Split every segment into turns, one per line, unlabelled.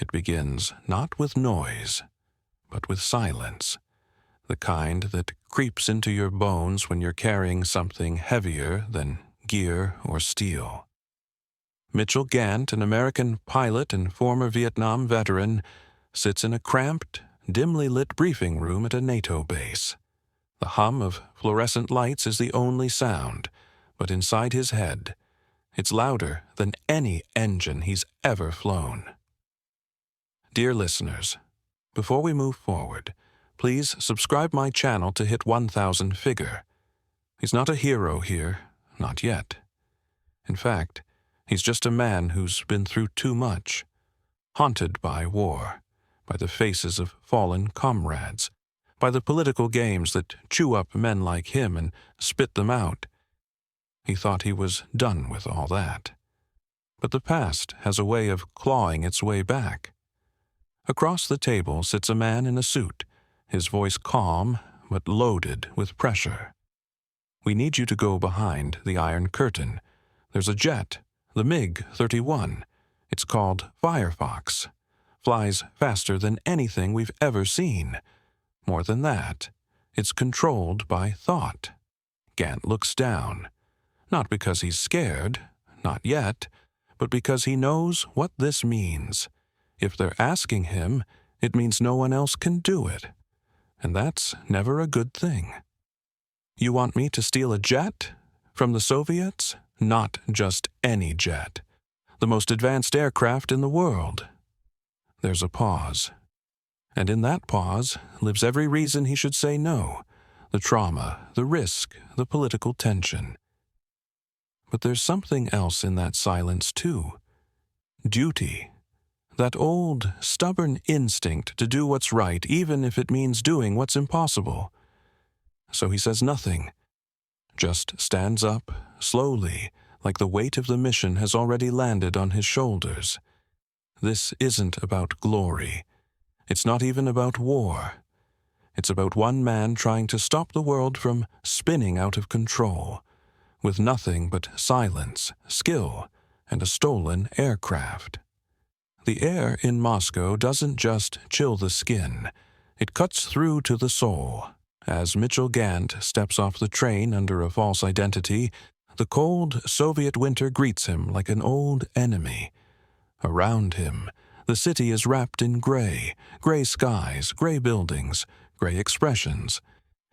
It begins not with noise, but with silence, the kind that creeps into your bones when you're carrying something heavier than gear or steel. Mitchell Gant, an American pilot and former Vietnam veteran, sits in a cramped, dimly lit briefing room at a NATO base. The hum of fluorescent lights is the only sound, but inside his head, it's louder than any engine he's ever flown. Dear listeners, before we move forward, please subscribe my channel to hit 1,000 figure. He's not a hero here, not yet. In fact, he's just a man who's been through too much, haunted by war, by the faces of fallen comrades, by the political games that chew up men like him and spit them out. He thought he was done with all that. But the past has a way of clawing its way back. Across the table sits a man in a suit, his voice calm but loaded with pressure. We need you to go behind the Iron Curtain. There's a jet, the MiG-31. It's called Firefox. Flies faster than anything we've ever seen. More than that, it's controlled by thought. Gant looks down, not because he's scared, not yet, but because he knows what this means. If they're asking him, it means no one else can do it. And that's never a good thing. You want me to steal a jet? From the Soviets? Not just any jet. The most advanced aircraft in the world. There's a pause. And in that pause lives every reason he should say no. The trauma, the risk, the political tension. But there's something else in that silence too. Duty. That old, stubborn instinct to do what's right even if it means doing what's impossible. So he says nothing. Just stands up, slowly, like the weight of the mission has already landed on his shoulders. This isn't about glory. It's not even about war. It's about one man trying to stop the world from spinning out of control, with nothing but silence, skill, and a stolen aircraft. The air in Moscow doesn't just chill the skin. It cuts through to the soul. As Mitchell Gant steps off the train under a false identity, the cold Soviet winter greets him like an old enemy. Around him, the city is wrapped in gray skies, gray buildings, gray expressions.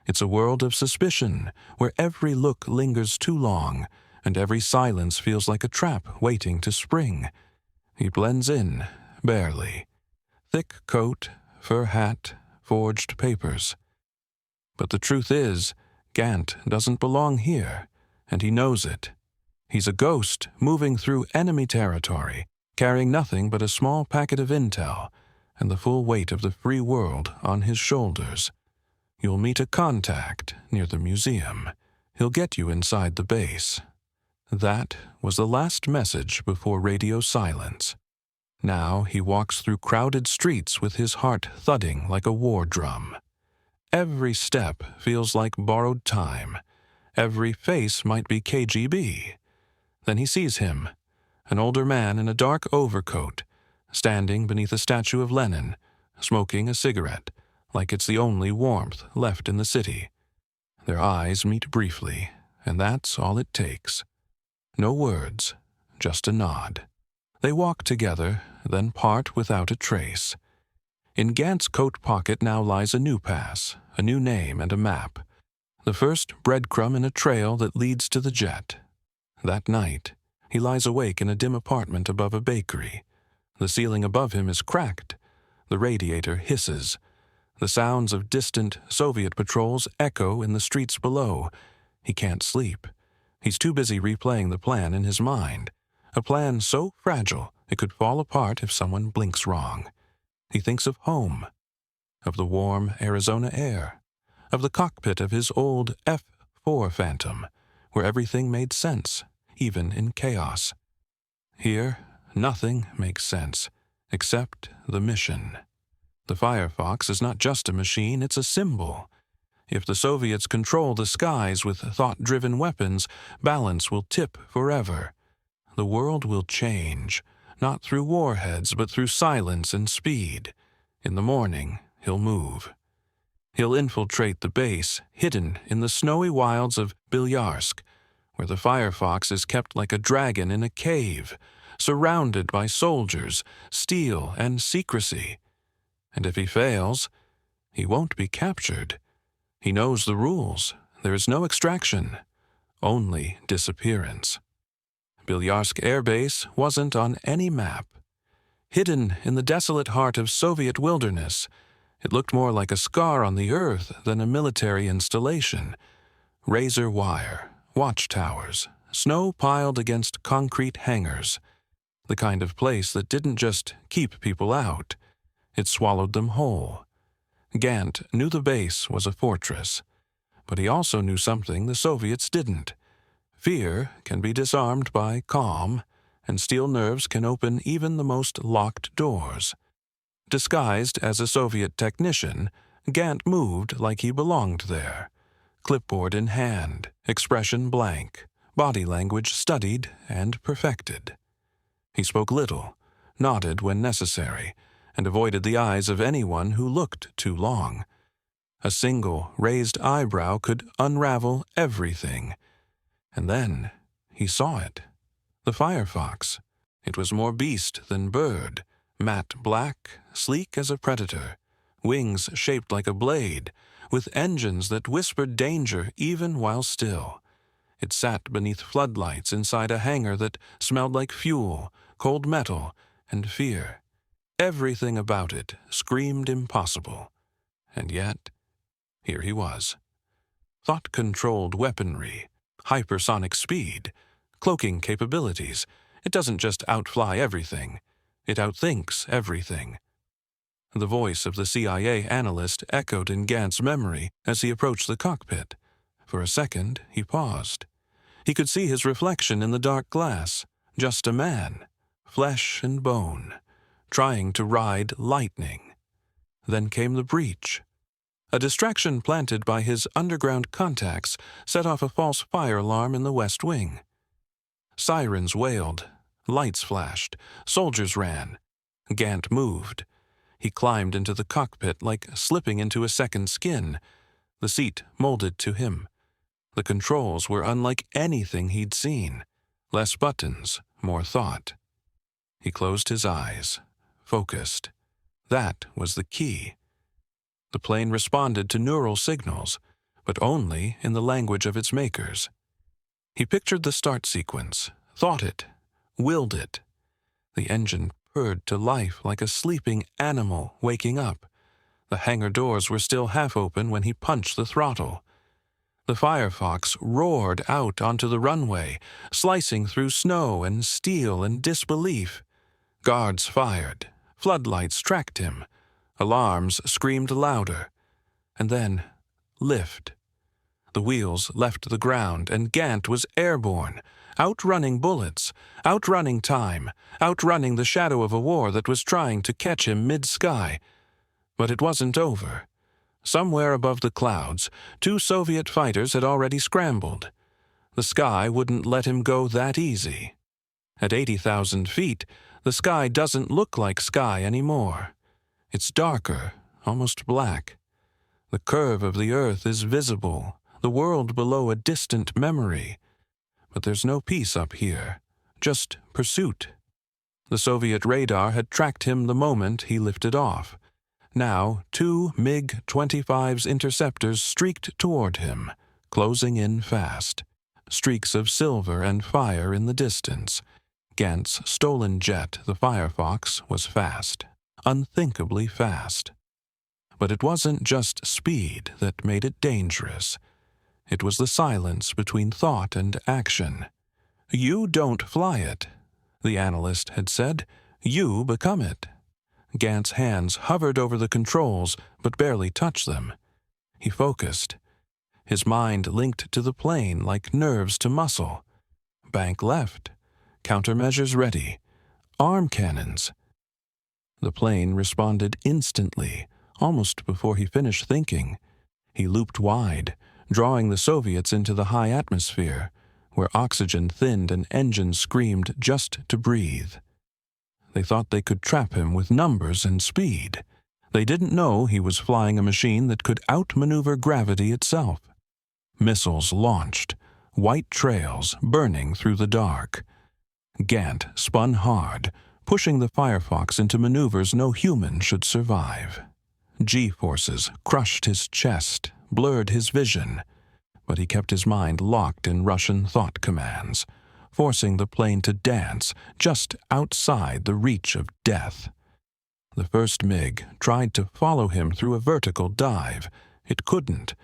It's a world of suspicion, where every look lingers too long, and every silence feels like a trap waiting to spring. He blends in, barely. Thick coat, fur hat, forged papers. But the truth is, Gant doesn't belong here, and he knows it. He's a ghost moving through enemy territory, carrying nothing but a small packet of intel and the full weight of the free world on his shoulders. You'll meet a contact near the museum. He'll get you inside the base. That was the last message before radio silence. Now he walks through crowded streets with his heart thudding like a war drum. Every step feels like borrowed time. Every face might be KGB. Then he sees him, an older man in a dark overcoat, standing beneath a statue of Lenin, smoking a cigarette, like it's the only warmth left in the city. Their eyes meet briefly, and that's all it takes. No words, just a nod. They walk together, then part without a trace. In Gant's coat pocket now lies a new pass, a new name and a map. The first breadcrumb in a trail that leads to the jet. That night, he lies awake in a dim apartment above a bakery. The ceiling above him is cracked. The radiator hisses. The sounds of distant Soviet patrols echo in the streets below. He can't sleep. He's too busy replaying the plan in his mind. A plan so fragile it could fall apart if someone blinks wrong. He thinks of home, of the warm Arizona air, of the cockpit of his old F-4 Phantom, where everything made sense, even in chaos. Here, nothing makes sense, except the mission. The Firefox is not just a machine, it's a symbol. If the Soviets control the skies with thought-driven weapons, balance will tip forever. The world will change, not through warheads, but through silence and speed. In the morning, he'll move. He'll infiltrate the base, hidden in the snowy wilds of Bilyarsk, where the Firefox is kept like a dragon in a cave, surrounded by soldiers, steel, and secrecy. And if he fails, he won't be captured. He knows the rules. There is no extraction, only disappearance. Bilyarsk Air Base wasn't on any map. Hidden in the desolate heart of Soviet wilderness, it looked more like a scar on the earth than a military installation. Razor wire, watchtowers, snow piled against concrete hangars. The kind of place that didn't just keep people out, it swallowed them whole. Gant knew the base was a fortress, but he also knew something the Soviets didn't. Fear can be disarmed by calm, and steel nerves can open even the most locked doors. Disguised as a Soviet technician, Gant moved like he belonged there. Clipboard in hand, expression blank, body language studied and perfected. He spoke little, nodded when necessary, and avoided the eyes of anyone who looked too long. A single raised eyebrow could unravel everything. And then he saw it. The Firefox. It was more beast than bird, matte black, sleek as a predator, wings shaped like a blade, with engines that whispered danger even while still. It sat beneath floodlights inside a hangar that smelled like fuel, cold metal, and fear. Everything about it screamed impossible. And yet, here he was. Thought-controlled weaponry, hypersonic speed, cloaking capabilities. It doesn't just outfly everything. It outthinks everything. The voice of the CIA analyst echoed in Gant's memory as he approached the cockpit. For a second, he paused. He could see his reflection in the dark glass, just a man, flesh and bone, trying to ride lightning. Then came the breach. A distraction planted by his underground contacts set off a false fire alarm in the West Wing. Sirens wailed, lights flashed, soldiers ran. Gant moved. He climbed into the cockpit like slipping into a second skin, the seat molded to him. The controls were unlike anything he'd seen. Less buttons, more thought. He closed his eyes, focused. That was the key. The plane responded to neural signals, but only in the language of its makers. He pictured the start sequence, thought it, willed it. The engine purred to life like a sleeping animal waking up. The hangar doors were still half open when he punched the throttle. The Firefox roared out onto the runway, slicing through snow and steel and disbelief. Guards fired. Floodlights tracked him. Alarms screamed louder. And then, lift. The wheels left the ground, and Gant was airborne, outrunning bullets, outrunning time, outrunning the shadow of a war that was trying to catch him mid-sky. But it wasn't over. Somewhere above the clouds, 2 Soviet fighters had already scrambled. The sky wouldn't let him go that easy. At 80,000 feet, the sky doesn't look like sky anymore. It's darker, almost black. The curve of the earth is visible, the world below a distant memory. But there's no peace up here, just pursuit. The Soviet radar had tracked him the moment he lifted off. Now, 2 MiG-25's interceptors streaked toward him, closing in fast. Streaks of silver and fire in the distance. Gant's stolen jet, the Firefox, was fast, unthinkably fast. But it wasn't just speed that made it dangerous. It was the silence between thought and action. You don't fly it, the analyst had said. You become it. Gant's hands hovered over the controls but barely touched them. He focused. His mind linked to the plane like nerves to muscle. Bank left. Countermeasures ready. Arm cannons. The plane responded instantly, almost before he finished thinking. He looped wide, drawing the Soviets into the high atmosphere, where oxygen thinned and engines screamed just to breathe. They thought they could trap him with numbers and speed. They didn't know he was flying a machine that could outmaneuver gravity itself. Missiles launched, white trails burning through the dark. Gant spun hard, pushing the Firefox into maneuvers no human should survive. G-forces crushed his chest, blurred his vision, but he kept his mind locked in Russian thought commands, forcing the plane to dance just outside the reach of death. The first MiG tried to follow him through a vertical dive. It couldn't.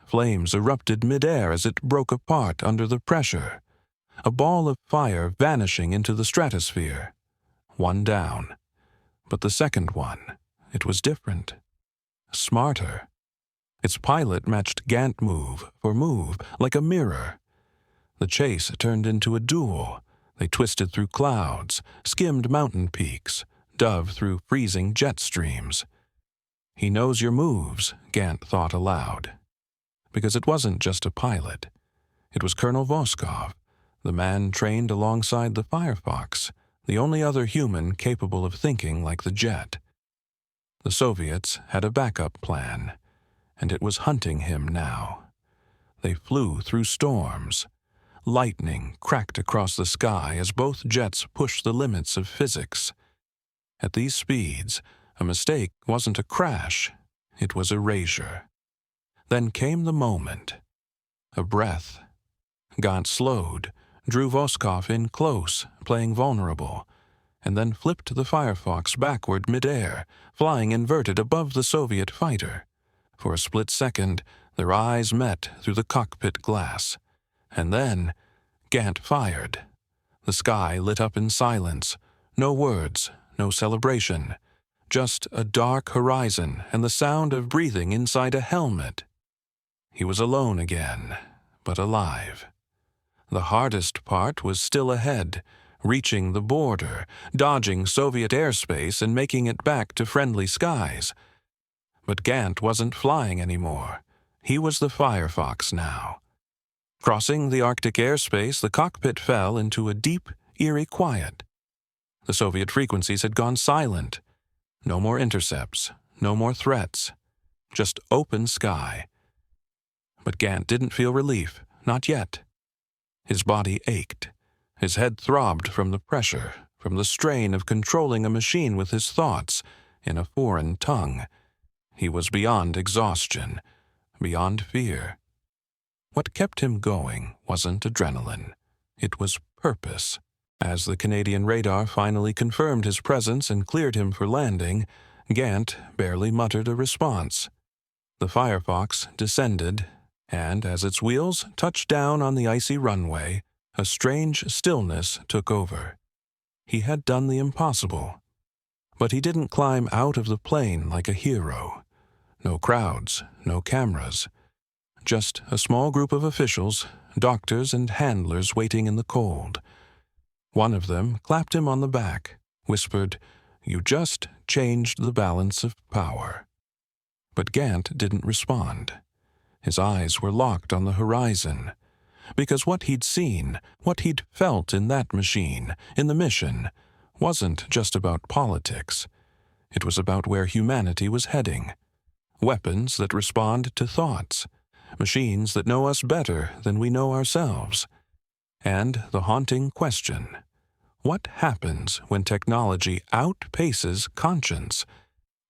Flames erupted midair as it broke apart under the pressure, a ball of fire vanishing into the stratosphere. One down. But the second one, it was different. Smarter. Its pilot matched Gant move for move, like a mirror. The chase turned into a duel. They twisted through clouds, skimmed mountain peaks, dove through freezing jet streams. He knows your moves, Gant thought aloud. Because it wasn't just a pilot. It was Colonel Voskov, the man trained alongside the Firefox, the only other human capable of thinking like the jet. The Soviets had a backup plan, and it was hunting him now. They flew through storms. Lightning cracked across the sky as both jets pushed the limits of physics. At these speeds, a mistake wasn't a crash, it was erasure. Then came the moment. A breath. Gant slowed, drew Voskov in close, playing vulnerable, and then flipped the Firefox backward midair, flying inverted above the Soviet fighter. For a split second, their eyes met through the cockpit glass. And then, Gant fired. The sky lit up in silence. No words, no celebration. Just a dark horizon and the sound of breathing inside a helmet. He was alone again, but alive. The hardest part was still ahead, reaching the border, dodging Soviet airspace and making it back to friendly skies. But Gant wasn't flying anymore. He was the Firefox now. Crossing the Arctic airspace, the cockpit fell into a deep, eerie quiet. The Soviet frequencies had gone silent. No more intercepts, no more threats. Just open sky. But Gant didn't feel relief, not yet. His body ached. His head throbbed from the pressure, from the strain of controlling a machine with his thoughts, in a foreign tongue. He was beyond exhaustion, beyond fear. What kept him going wasn't adrenaline. It was purpose. As the Canadian radar finally confirmed his presence and cleared him for landing, Gant barely muttered a response. The Firefox descended, and as its wheels touched down on the icy runway, a strange stillness took over. He had done the impossible. But he didn't climb out of the plane like a hero. No crowds, no cameras. Just a small group of officials, doctors and handlers waiting in the cold. One of them clapped him on the back, whispered, "You just changed the balance of power." But Gant didn't respond. His eyes were locked on the horizon, because what he'd seen, what he'd felt in that machine, in the mission, wasn't just about politics. It was about where humanity was heading. Weapons that respond to thoughts. Machines that know us better than we know ourselves. And the haunting question, what happens when technology outpaces conscience?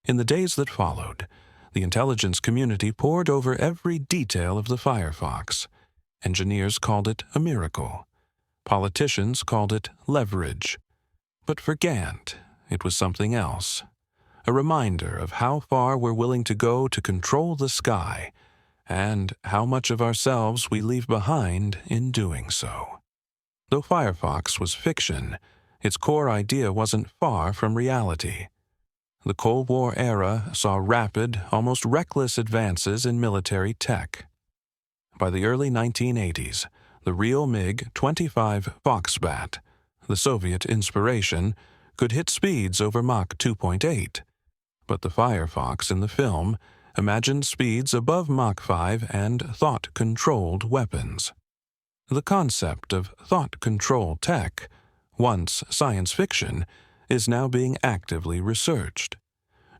In the days that followed, the intelligence community pored over every detail of the Firefox. Engineers called it a miracle. Politicians called it leverage. But for Gant, it was something else. A reminder of how far we're willing to go to control the sky, and how much of ourselves we leave behind in doing so. Though Firefox was fiction, its core idea wasn't far from reality. The Cold War era saw rapid, almost reckless advances in military tech. By the early 1980s, the real MiG-25 Foxbat, the Soviet inspiration, could hit speeds over Mach 2.8, but the Firefox in the film imagined speeds above Mach 5 and thought-controlled weapons. The concept of thought-control tech, once science fiction, is now being actively researched.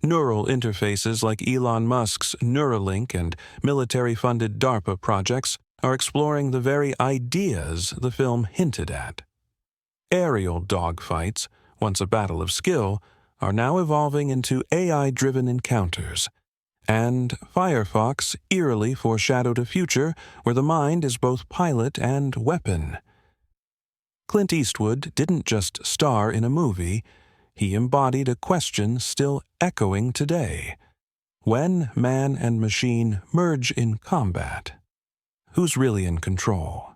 Neural interfaces like Elon Musk's Neuralink and military-funded DARPA projects are exploring the very ideas the film hinted at. Aerial dogfights, once a battle of skill, are now evolving into AI-driven encounters, and Firefox eerily foreshadowed a future where the mind is both pilot and weapon. Clint Eastwood didn't just star in a movie, he embodied a question still echoing today. When man and machine merge in combat, who's really in control?